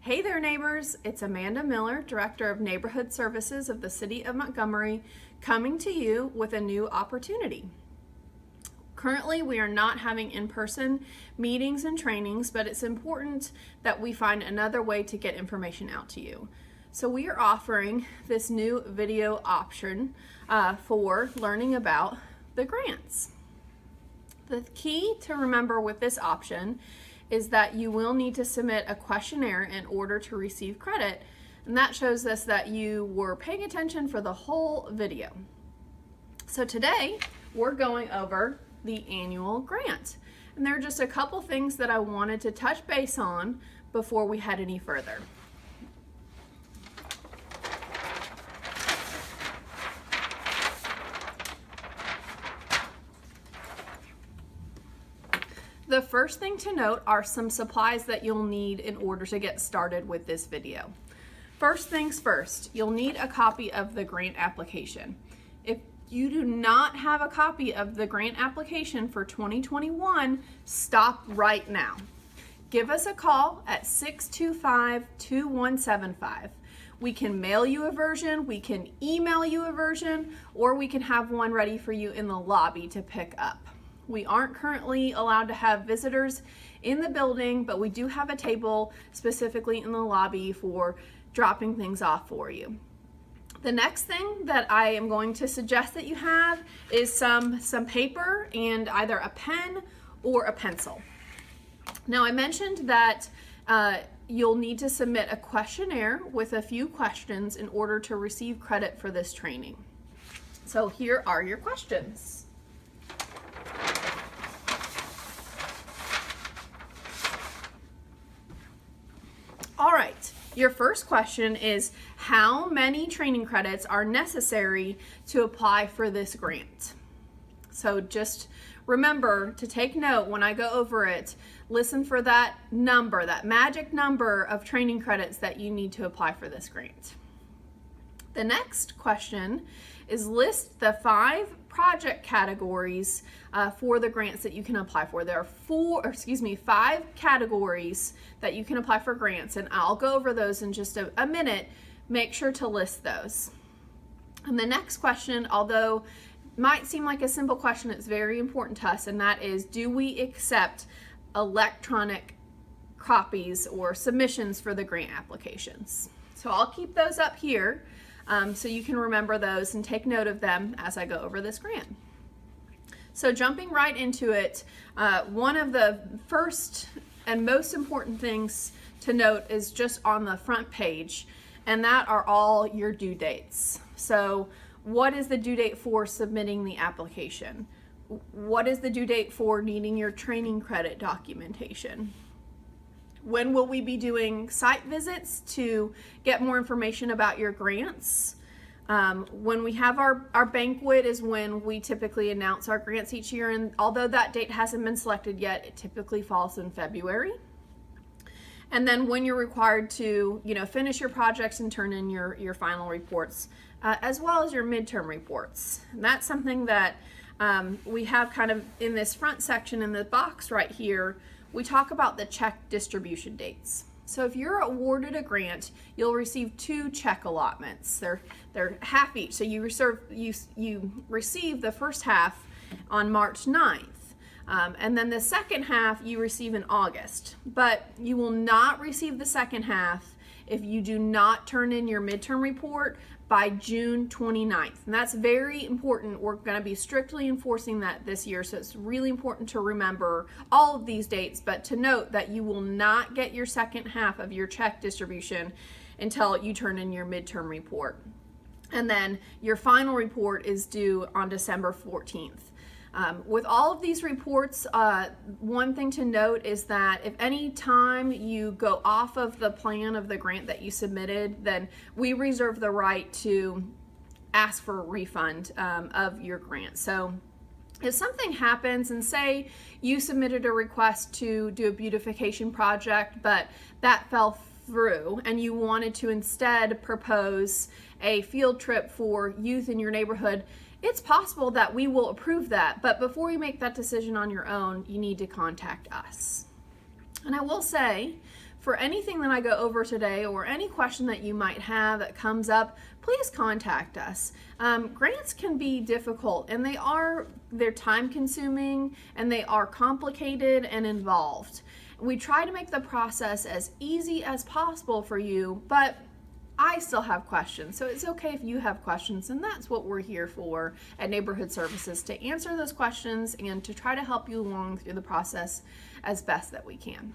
Hey there, neighbors. It's Amanda Miller, Director of Neighborhood Services of the City of Montgomery, coming to you with a new opportunity. Currently, we are not having in-person meetings and trainings, but it's important that we find another way to get information out to you. So we are offering this new video option for learning about the grants. The key to remember with this option is that you will need to submit a questionnaire in order to receive credit, and that shows us that you were paying attention for the whole video. So today we're going over the annual grant, and there are just a couple things that I wanted to touch base on before we head any further. The first thing to note are some supplies that you'll need in order to get started with this video. First things first, you'll need a copy of the grant application. If you do not have a copy of the grant application for 2021, stop right now. Give us a call at 625-2175. We can mail you a version, we can email you a version, or we can have one ready for you in the lobby to pick up. We aren't currently allowed to have visitors in the building, but we do have a table specifically in the lobby for dropping things off for you. The next thing that I am going to suggest that you have is some paper and either a pen or a pencil. Now, I mentioned that you'll need to submit a questionnaire with a few questions in order to receive credit for this training. So here are your questions. All right, your first question is, how many training credits are necessary to apply for this grant? So just remember to take note when I go over it, listen for that number, that magic number of training credits that you need to apply for this grant. The next question is, list the 5 project categories for the grants that you can apply for. There are 5 categories that you can apply for grants, and I'll go over those in just a minute. Make sure to list those. And the next question, although it might seem like a simple question, it's very important to us, and that is, do we accept electronic copies or submissions for the grant applications? So I'll keep those up here so you can remember those and take note of them as I go over this grant. So jumping right into it, one of the first and most important things to note is just on the front page, and that are all your due dates. So what is the due date for submitting the application? What is the due date for needing your training credit documentation? When will we be doing site visits to get more information about your grants? When we have our banquet is when we typically announce our grants each year, and although that date hasn't been selected yet, it typically falls in February. And then when you're required to, finish your projects and turn in your final reports, as well as your midterm reports. And that's something that we have kind of in this front section in the box right here. We talk about the check distribution dates. So if you're awarded a grant, you'll receive 2 check allotments. They're half each. So you receive the first half on March 9th. And then the second half you receive in August. But you will not receive the second half if you do not turn in your midterm report by June 29th. And that's very important. We're going to be strictly enforcing that this year, so it's really important to remember all of these dates, but to note that you will not get your second half of your check distribution until you turn in your midterm report. And then your final report is due on December 14th. With all of these reports, one thing to note is that if any time you go off of the plan of the grant that you submitted, then we reserve the right to ask for a refund of your grant. So if something happens, and say you submitted a request to do a beautification project, but that fell through and you wanted to instead propose a field trip for youth in your neighborhood, it's possible that we will approve that, but before you make that decision on your own, you need to contact us. And I will say, for anything that I go over today or any question that you might have that comes up, please contact us. Grants can be difficult, and they're time consuming, and they are complicated and involved. We try to make the process as easy as possible for you, but I still have questions, so it's okay if you have questions, and that's what we're here for at Neighborhood Services, to answer those questions and to try to help you along through the process as best that we can.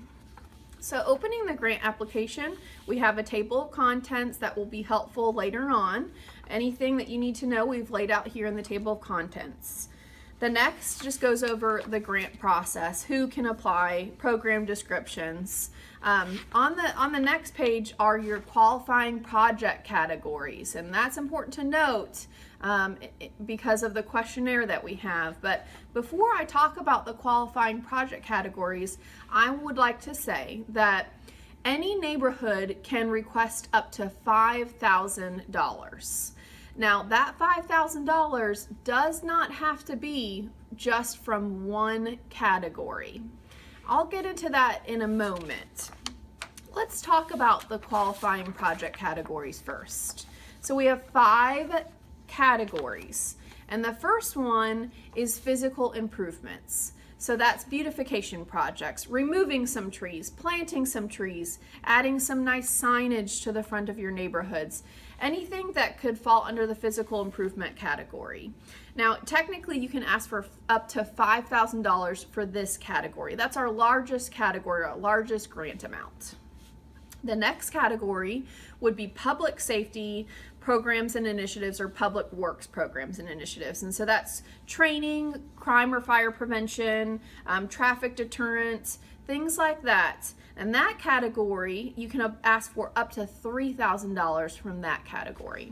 So opening the grant application, we have a table of contents that will be helpful later on. Anything that you need to know, we've laid out here in the table of contents. The next just goes over the grant process, who can apply, program descriptions. On the next page are your qualifying project categories, and that's important to note because of the questionnaire that we have. But before I talk about the qualifying project categories, I would like to say that any neighborhood can request up to $5,000. Now, that $5,000 does not have to be just from one category. I'll get into that in a moment. Let's talk about the qualifying project categories first. So we have 5 categories, and the first one is physical improvements. So that's beautification projects, removing some trees, planting some trees, adding some nice signage to the front of your neighborhoods, anything that could fall under the physical improvement category. Now, technically, you can ask for up to $5,000 for this category. That's our largest category, our largest grant amount. The next category would be public safety programs and initiatives, or public works programs and initiatives. And so that's training, crime or fire prevention, traffic deterrence, things like that. And that category, you can ask for up to $3,000 from that category.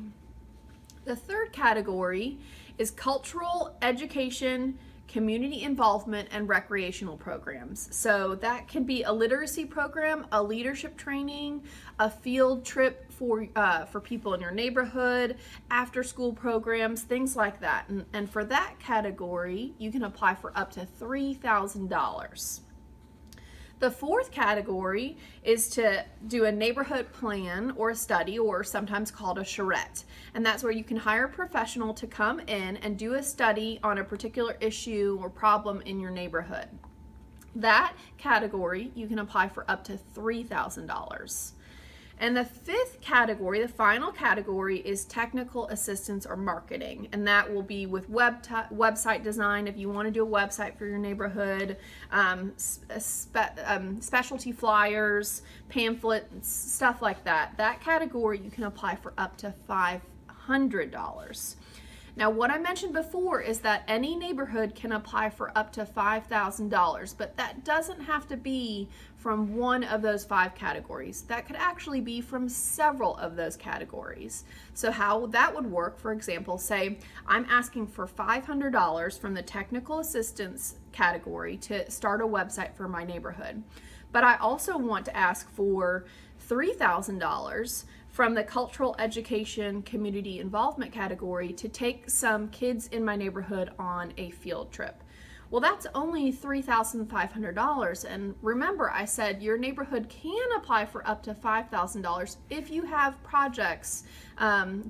The third category is cultural, education, community involvement, and recreational programs. So that can be a literacy program, a leadership training, a field trip for people in your neighborhood, after school programs, things like that. And for that category, you can apply for up to $3,000. The fourth category is to do a neighborhood plan or a study, or sometimes called a charrette. And that's where you can hire a professional to come in and do a study on a particular issue or problem in your neighborhood. That category, you can apply for up to $3,000. And the fifth category, the final category, is technical assistance or marketing. And that will be with website design, if you want to do a website for your neighborhood, specialty flyers, pamphlets, stuff like that. That category, you can apply for up to $500. Now, what I mentioned before is that any neighborhood can apply for up to $5,000, but that doesn't have to be from one of those 5 categories. That could actually be from several of those categories. So how that would work, for example, say I'm asking for $500 from the technical assistance category to start a website for my neighborhood, but I also want to ask for $3,000 from the cultural, education, community involvement category to take some kids in my neighborhood on a field trip. Well, that's only $3,500. And remember, I said your neighborhood can apply for up to $5,000 if you have projects,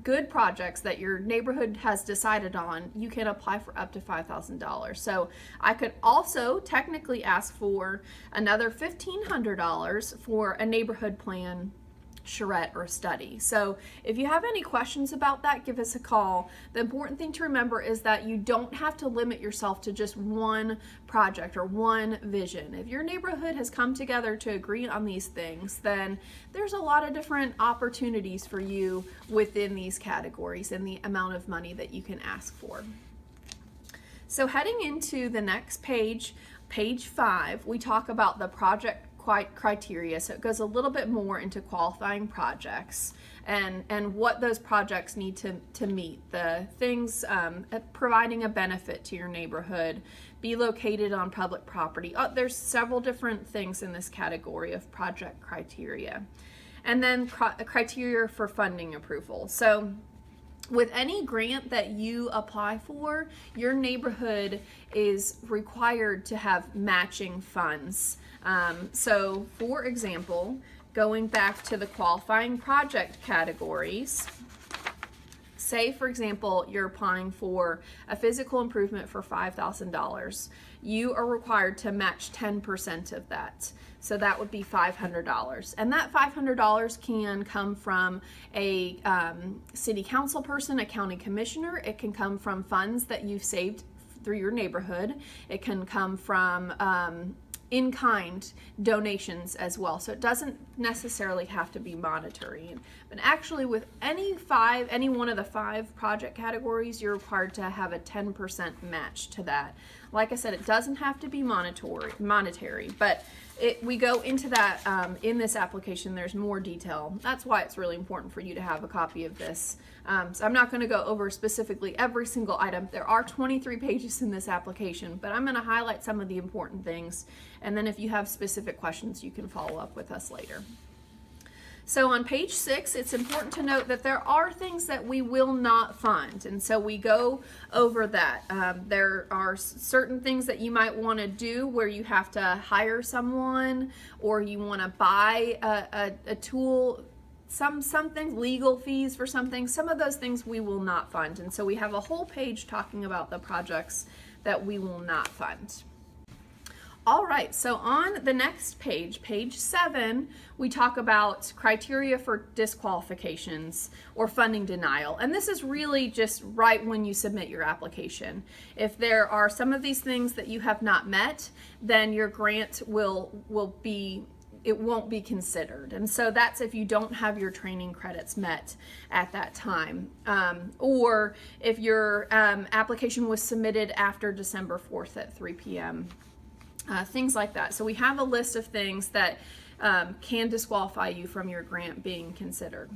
good projects that your neighborhood has decided on. You can apply for up to $5,000. So I could also technically ask for another $1,500 for a neighborhood plan, charrette, or study. So if you have any questions about that, give us a call. The important thing to remember is that you don't have to limit yourself to just one project or one vision. If your neighborhood has come together to agree on these things, then there's a lot of different opportunities for you within these categories and the amount of money that you can ask for. So heading into the next page, page 5, we talk about the project criteria. So it goes a little bit more into qualifying projects and what those projects need to meet. The things, providing a benefit to your neighborhood, be located on public property. There's several different things in this category of project criteria. And then criteria for funding approval. So with any grant that you apply for, your neighborhood is required to have matching funds. So for example, going back to the qualifying project categories, say, for example, you're applying for a physical improvement for $5,000. You are required to match 10% of that. So that would be $500. And that $500 can come from a city council person, a county commissioner. It can come from funds that you've saved through your neighborhood. It can come from in-kind donations as well. So it doesn't necessarily have to be monetary. But actually with any one of the 5 project categories, you're required to have a 10% match to that. Like I said, it doesn't have to be monetary, but we go into that in this application. There's more detail. That's why it's really important for you to have a copy of this. So I'm not going to go over specifically every single item. There are 23 pages in this application, but I'm going to highlight some of the important things. And then if you have specific questions, you can follow up with us later. So on page 6, it's important to note that there are things that we will not fund, and so we go over that. There are certain things that you might want to do where you have to hire someone, or you want to buy a tool, some things, legal fees for something. Some of those things we will not fund, and so we have a whole page talking about the projects that we will not fund. All right, so on the next page, page 7, we talk about criteria for disqualifications or funding denial. And this is really just right when you submit your application. If there are some of these things that you have not met, then your grant won't be considered. And so that's if you don't have your training credits met at that time. Or if your application was submitted after December 4th at 3 p.m. Things like that. So we have a list of things that can disqualify you from your grant being considered.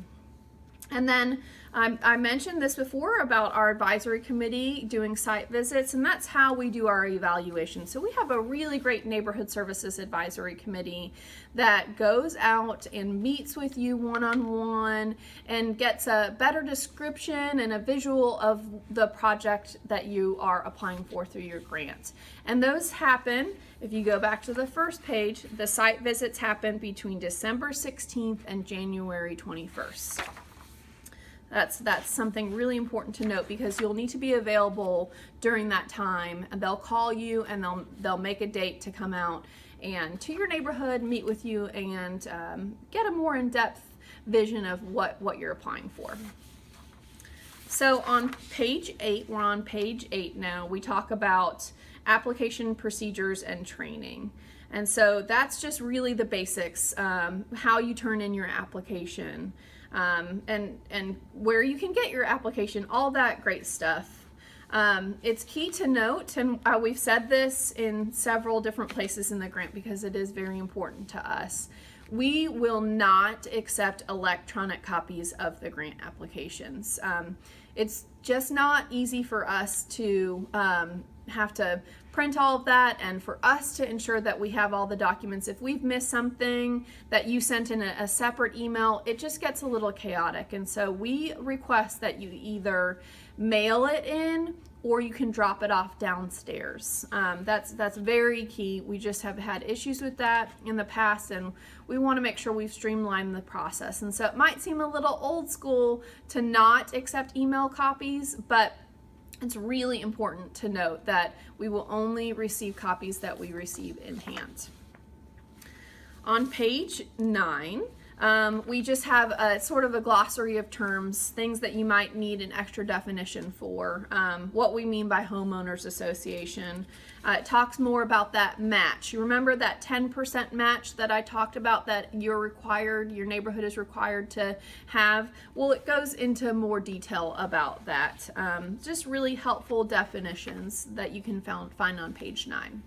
And then I mentioned this before about our advisory committee doing site visits, and that's how we do our evaluation. So we have a really great neighborhood services advisory committee that goes out and meets with you one-on-one and gets a better description and a visual of the project that you are applying for through your grant. And those happen, if you go back to the first page, the site visits happen between December 16th and January 21st. That's something really important to note, because you'll need to be available during that time, and they'll call you and they'll make a date to come out and to your neighborhood, meet with you, and get a more in-depth vision of what you're applying for. So on page 8, we're on page 8 now, we talk about application procedures and training. And so that's just really the basics, how you turn in your application. And where you can get your application, all that great stuff. It's key to note, and we've said this in several different places in the grant because it is very important to us. We will not accept electronic copies of the grant applications. It's just not easy for us to have to print all of that, and for us to ensure that we have all the documents. If we've missed something that you sent in a separate email, it just gets a little chaotic. And so we request that you either mail it in or you can drop it off downstairs. That's very key. We just have had issues with that in the past, and we want to make sure we've streamlined the process. And so it might seem a little old school to not accept email copies, but it's really important to note that we will only receive copies that we receive in hand. On page 9, we just have a sort of a glossary of terms, things that you might need an extra definition for, what we mean by homeowners association. It talks more about that match. You remember that 10% match that I talked about that your neighborhood is required to have? Well, it goes into more detail about that. Just really helpful definitions that you can find on page 9.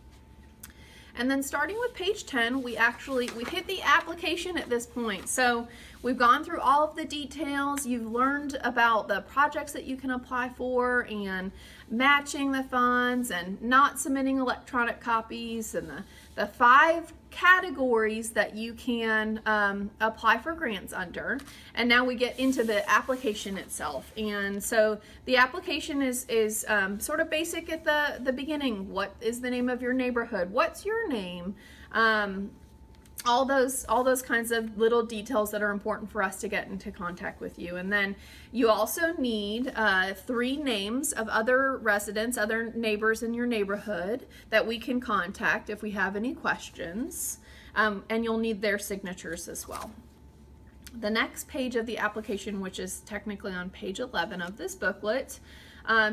And then starting with page 10, we've hit the application at this point. So we've gone through all of the details. You've learned about the projects that you can apply for and matching the funds and not submitting electronic copies and the 5 categories that you can apply for grants under. And now we get into the application itself. And so the application is sort of basic at the beginning. What is the name of your neighborhood? What's your name? all those kinds of little details that are important for us to get into contact with you. And then you also need 3 names of other residents, other neighbors in your neighborhood that we can contact if we have any questions, and you'll need their signatures as well. The next page of the application, which is technically on page 11 of this booklet,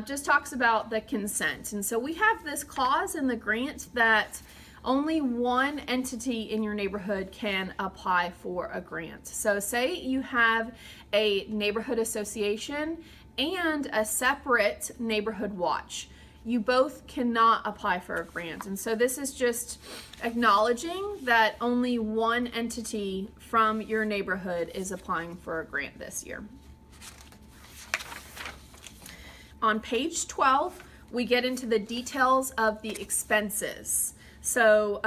just talks about the consent. And so we have this clause in the grant that only one entity in your neighborhood can apply for a grant. So say you have a neighborhood association and a separate neighborhood watch. You both cannot apply for a grant. And so this is just acknowledging that only one entity from your neighborhood is applying for a grant this year. On page 12, we get into the details of the expenses. So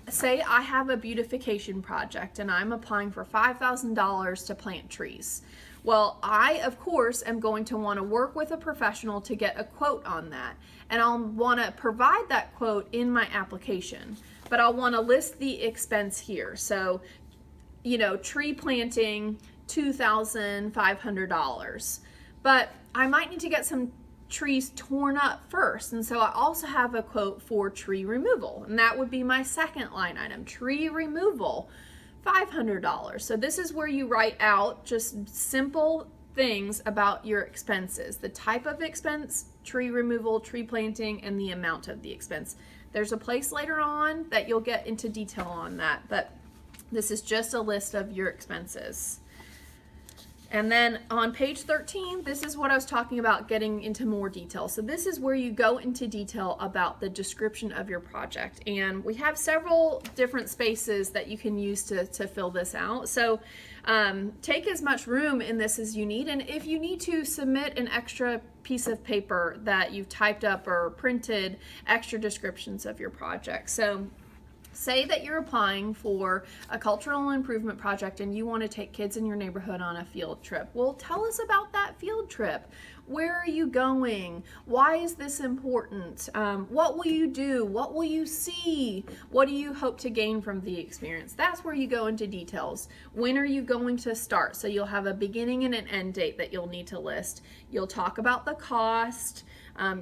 say I have a beautification project and I'm applying for $5,000 to plant trees. Well, I, of course, am going to want to work with a professional to get a quote on that. And I'll want to provide that quote in my application. But I'll want to list the expense here. So, tree planting, $2,500. But I might need to get some trees torn up first, and so I also have a quote for tree removal, and that would be my second line item. Tree removal, $500. So this is where you write out just simple things about your expenses: the type of expense, tree removal, tree planting, and the amount of the expense. There's a place later on that you'll get into detail on that, but this is just a list of your expenses. And then on page 13, this is what I was talking about, getting into more detail. So this is where you go into detail about the description of your project. And we have several different spaces that you can use to fill this out. So take as much room in this as you need. And if you need to submit an extra piece of paper that you've typed up or printed, extra descriptions of your project. So say that you're applying for a cultural improvement project and you want to take kids in your neighborhood on a field trip. Well, tell us about that field trip. Where are you going? Why is this important? What will you do? What will you see? What do you hope to gain from the experience? That's where you go into details. When are you going to start? So you'll have a beginning and an end date that you'll need to list. You'll talk about the cost.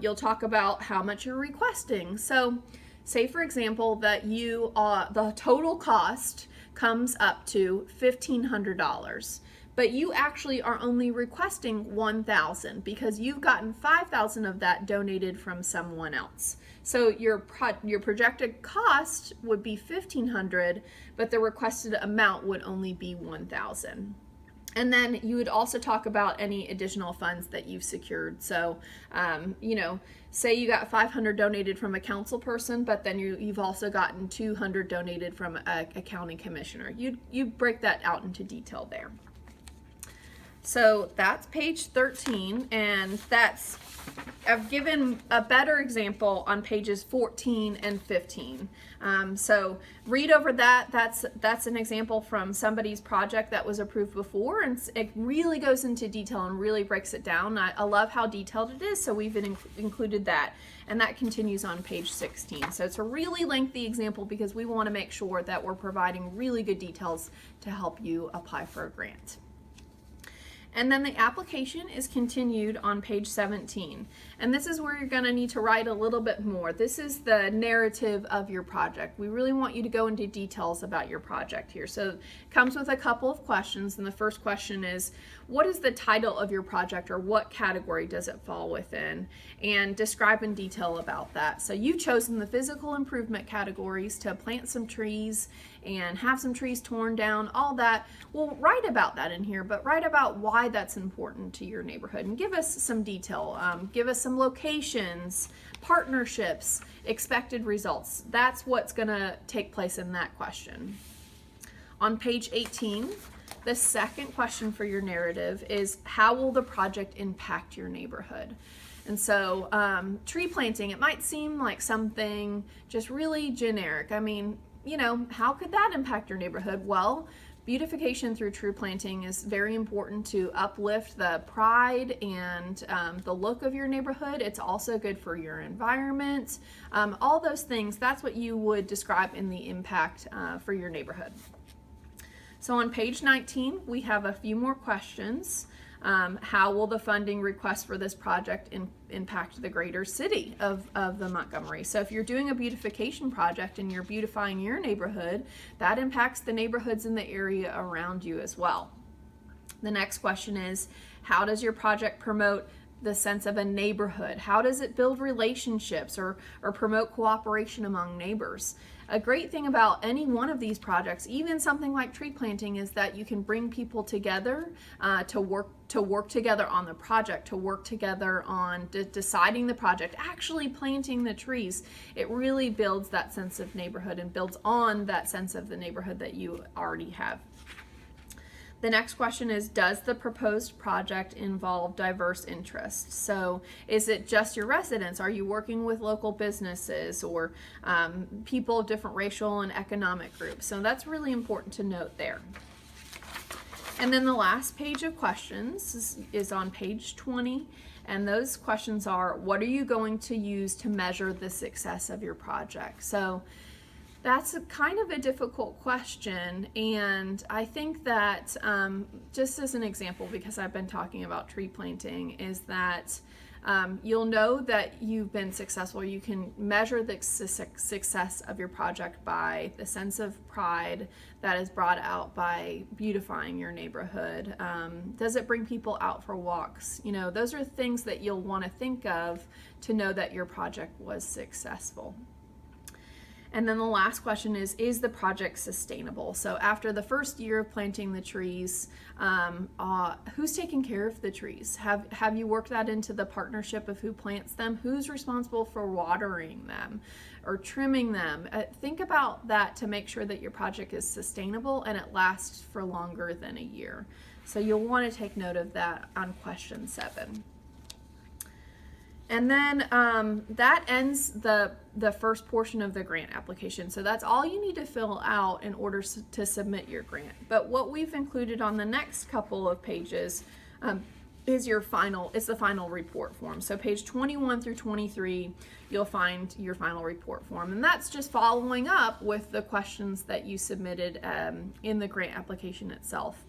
You'll talk about how much you're requesting. So say, for example, that the total cost comes up to $1,500, but you actually are only requesting $1,000 because you've gotten $5,000 of that donated from someone else. So your projected cost would be $1,500, but the requested amount would only be $1,000. And then you would also talk about any additional funds that you've secured. So, say you got $500 donated from a council person, but then you've also gotten $200 donated from a county commissioner. You break that out into detail there. So that's page 13, and I've given a better example on pages 14 and 15. So read over that. That's an example from somebody's project that was approved before, and it really goes into detail and really breaks it down. I love how detailed it is, so we've included that, and that continues on page 16. So it's a really lengthy example because we want to make sure that we're providing really good details to help you apply for a grant. And then the application is continued on page 17. And this is where you're going to need to write a little bit more. This is the narrative of your project. We really want you to go into details about your project here. So it comes with a couple of questions. And the first question is, what is the title of your project, or what category does it fall within? And describe in detail about that. So you've chosen the physical improvement categories to plant some trees and have some trees torn down, all that. We'll write about that in here, but write about why that's important to your neighborhood and give us some detail. Give us some locations, partnerships, expected results. That's what's gonna take place in that question. On page 18, the second question for your narrative is, how will the project impact your neighborhood? And so tree planting, it might seem like something just really generic. I mean, how could that impact your neighborhood? Well, Beautification through tree planting is very important to uplift the pride and the look of your neighborhood. It's also good for your environment. All those things, that's what you would describe in the impact for your neighborhood. So on page 19, we have a few more questions. How will the funding request for this project impact the greater city of the Montgomery? So if you're doing a beautification project and you're beautifying your neighborhood, that impacts the neighborhoods in the area around you as well. The next question is, how does your project promote the sense of a neighborhood? How does it build relationships or promote cooperation among neighbors? A great thing about any one of these projects, even something like tree planting, is that you can bring people together to work together on the project, to work together on deciding the project, actually planting the trees. It really builds that sense of neighborhood and builds on that sense of the neighborhood that you already have. The next question is, does the proposed project involve diverse interests? So is it just your residents? Are you working with local businesses or people of different racial and economic groups? So that's really important to note there. And then the last page of questions is on page 20. And those questions are, what are you going to use to measure the success of your project? So that's kind of a difficult question, and I think that just as an example, because I've been talking about tree planting, is that you'll know that you've been successful. You can measure the success of your project by the sense of pride that is brought out by beautifying your neighborhood. Does it bring people out for walks? You know, those are things that you'll want to think of to know that your project was successful. And then the last question is the project sustainable? So after the first year of planting the trees, who's taking care of the trees? Have you worked that into the partnership of who plants them? Who's responsible for watering them or trimming them? Think about that to make sure that your project is sustainable and it lasts for longer than a year. So you'll want to take note of that on question 7. And then that ends the first portion of the grant application. So that's all you need to fill out in order to submit your grant. But what we've included on the next couple of pages is the final report form. So page 21 through 23, you'll find your final report form. And that's just following up with the questions that you submitted in the grant application itself.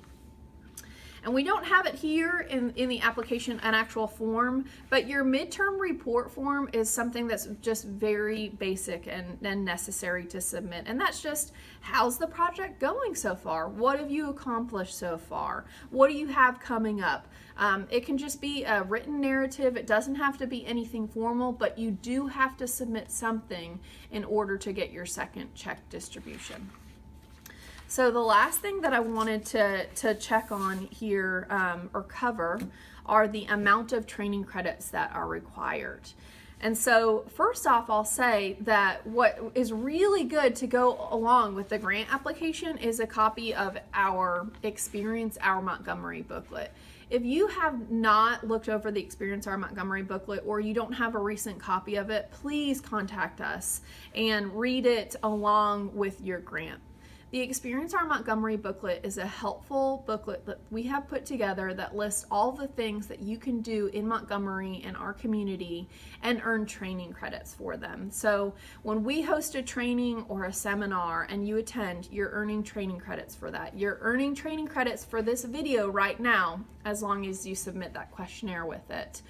And we don't have it here in the application, an actual form, but your midterm report form is something that's just very basic and necessary to submit. And that's just, how's the project going so far? What have you accomplished so far? What do you have coming up? It can just be a written narrative. It doesn't have to be anything formal, but you do have to submit something in order to get your second check distribution. So the last thing that I wanted to check on here or cover are the amount of training credits that are required. And so first off, I'll say that what is really good to go along with the grant application is a copy of our Experience Our Montgomery booklet. If you have not looked over the Experience Our Montgomery booklet, or you don't have a recent copy of it, please contact us and read it along with your grant. The Experience Our Montgomery booklet is a helpful booklet that we have put together that lists all the things that you can do in Montgomery and our community and earn training credits for them. So when we host a training or a seminar and you attend, you're earning training credits for that. You're earning training credits for this video right now, as long as you submit that questionnaire with it.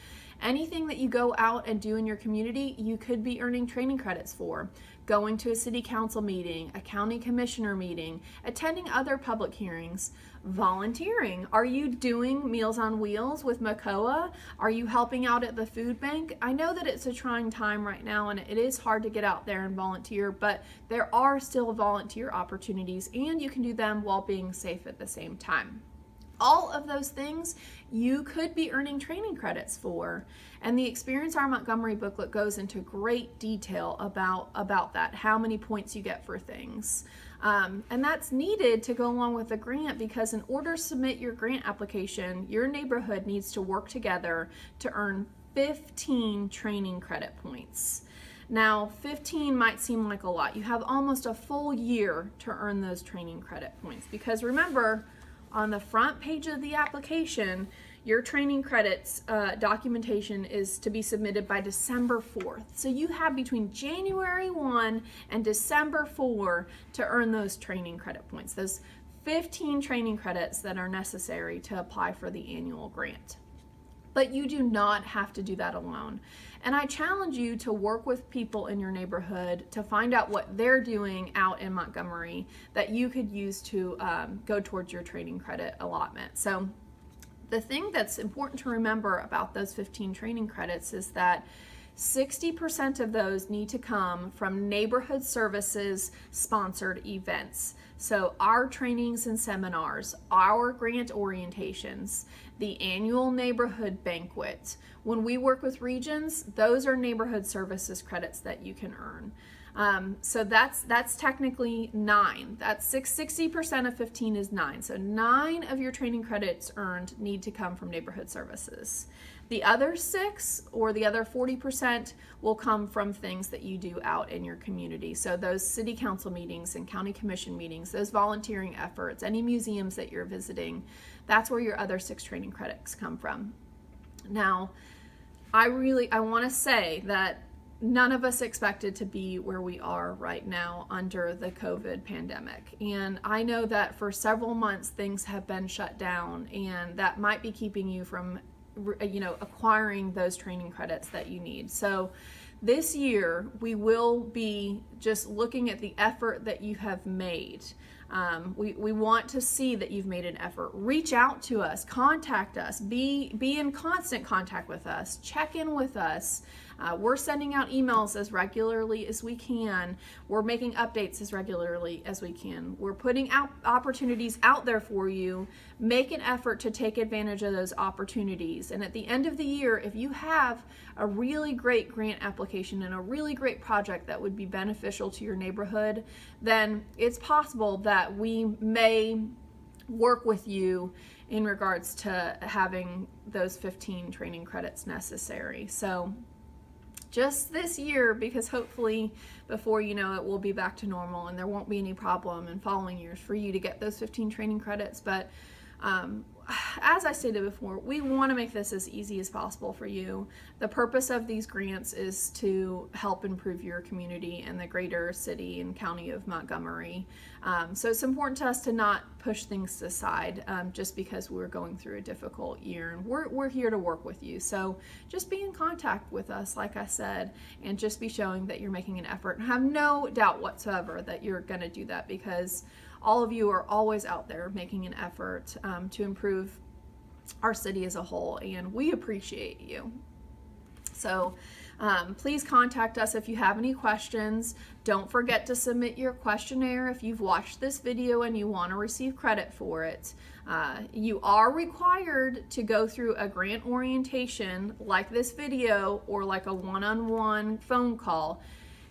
Anything that you go out and do in your community, you could be earning training credits for. Going to a city council meeting, a county commissioner meeting, attending other public hearings, volunteering. Are you doing Meals on Wheels with MCOA? Are you helping out at the food bank? I know that it's a trying time right now and it is hard to get out there and volunteer, but there are still volunteer opportunities and you can do them while being safe at the same time. All of those things you could be earning training credits for. And the Experience Our Montgomery booklet goes into great detail about that, how many points you get for things. And that's needed to go along with the grant, because in order to submit your grant application, your neighborhood needs to work together to earn 15 training credit points. Now, 15 might seem like a lot. You have almost a full year to earn those training credit points, because remember, on the front page of the application, your training credits documentation is to be submitted by December 4th. So you have between January 1 and December 4 to earn those training credit points, those 15 training credits that are necessary to apply for the annual grant. But you do not have to do that alone. And I challenge you to work with people in your neighborhood to find out what they're doing out in Montgomery that you could use to go towards your training credit allotment. So the thing that's important to remember about those 15 training credits is that 60% of those need to come from neighborhood services sponsored events. So our trainings and seminars, our grant orientations, the annual neighborhood banquet. When we work with regions, those are neighborhood services credits that you can earn. So that's technically 9. That's 60% of 15 is 9. So 9 of your training credits earned need to come from neighborhood services. The other 6 or the other 40% will come from things that you do out in your community. So those city council meetings and county commission meetings, those volunteering efforts, any museums that you're visiting, that's where your other 6 training credits come from. Now, I want to say that none of us expected to be where we are right now under the COVID pandemic. And I know that for several months things have been shut down, and that might be keeping you from acquiring those training credits that you need. So this year we will be just looking at the effort that you have made. We want to see that you've made an effort. Reach out to us, contact us, be in constant contact with us, check in with us. We're sending out emails as regularly as we can. We're making updates as regularly as we can. We're putting out opportunities out there for you. Make an effort to take advantage of those opportunities. And at the end of the year, if you have a really great grant application and a really great project that would be beneficial to your neighborhood, then it's possible that we may work with you in regards to having those 15 training credits necessary. So just this year, because hopefully before you know it, we'll be back to normal and there won't be any problem in following years for you to get those 15 training credits. But as I stated before, we want to make this as easy as possible for you. The purpose of these grants is to help improve your community and the greater city and county of Montgomery. So it's important to us to not push things aside just because we're going through a difficult year, and we're here to work with you. So just be in contact with us, like I said, and just be showing that you're making an effort. And have no doubt whatsoever that you're going to do that, because all of you are always out there making an effort to improve our city as a whole, and we appreciate you. So please contact us if you have any questions. Don't forget to submit your questionnaire if you've watched this video and you want to receive credit for it. You are required to go through a grant orientation like this video or like a one-on-one phone call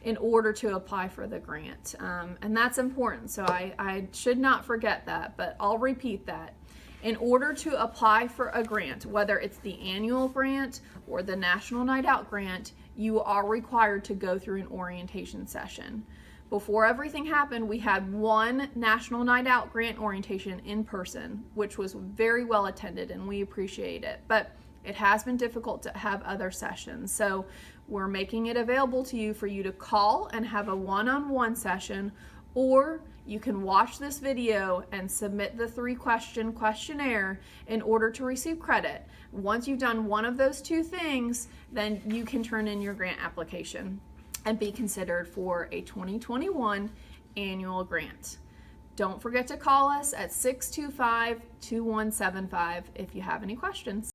in order to apply for the grant. And that's important, so I should not forget that, but I'll repeat that. In order to apply for a grant, whether it's the annual grant or the National Night Out grant, you are required to go through an orientation session. Before everything happened, we had one National Night Out grant orientation in person, which was very well attended, and we appreciate it. But it has been difficult to have other sessions. So we're making it available to you for you to call and have a one-on-one session, or you can watch this video and submit the 3-question questionnaire in order to receive credit. Once you've done one of those 2 things, then you can turn in your grant application and be considered for a 2021 annual grant. Don't forget to call us at 625-2175 if you have any questions.